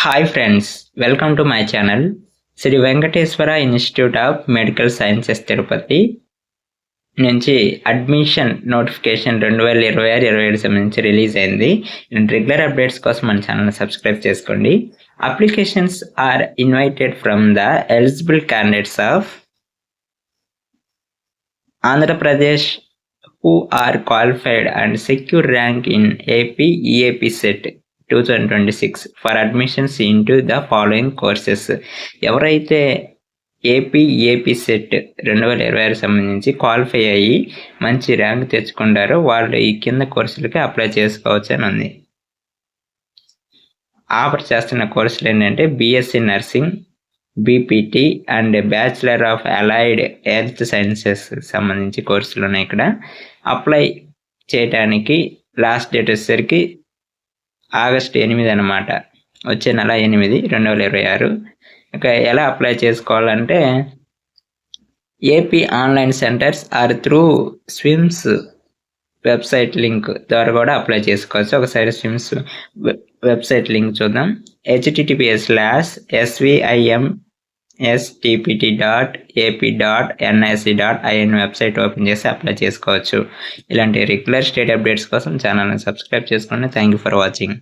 Hi friends, welcome to my channel. Sri Venkateswara Institute of Medical Sciences Tirupati నుంచి admission notification 2026-27 సంబంధించి release అయింది. Regular updates కోసం మన ఛానల్ని సబ్స్క్రైబ్ చేసుకోండి. Applications are invited from the eligible candidates of Andhra Pradesh who are qualified and secure rank in AP EAP set 2026 for admissions into the following courses. ఎవరైతే AP EAP set 2026 సంబంధించి qualify అయ్యి మంచి rank తెచ్చుకుంటారో వాళ్ళు ఈ కింద కోర్సులకి అప్లై చేసుకోవచ్చు అని ఉంది. ఆఫర్ చేస్తున్న కోర్సులు ఏంటంటే BSc nursing, BPT and bachelor of allied health sciences సంబంధించి కోర్సులు ఉన్నాయి. ఇక్కడ అప్లై చేయడానికి లాస్ట్ డేట్ వచ్చేసరికి ఆగస్టు 8 అనమాట, వచ్చే నెల 8 2026. ఇక ఎలా అప్లై చేసుకోవాలంటే AP online centres or through SVIMS website link ద్వారా కూడా అప్లై చేసుకోవచ్చు. ఒకసారి స్విమ్స్ వెబ్సైట్ లింక్ చూద్దాం. https:/swimstpt.ap.nic.in వెబ్సైట్ ఓపెన్ చేసి అప్లై చేసుకోవచ్చు. ఇలాంటి రెగ్యులర్ స్టేట్ అప్డేట్స్ కోసం ఛానల్ని సబ్స్క్రైబ్ చేసుకోండి. Thank you for watching.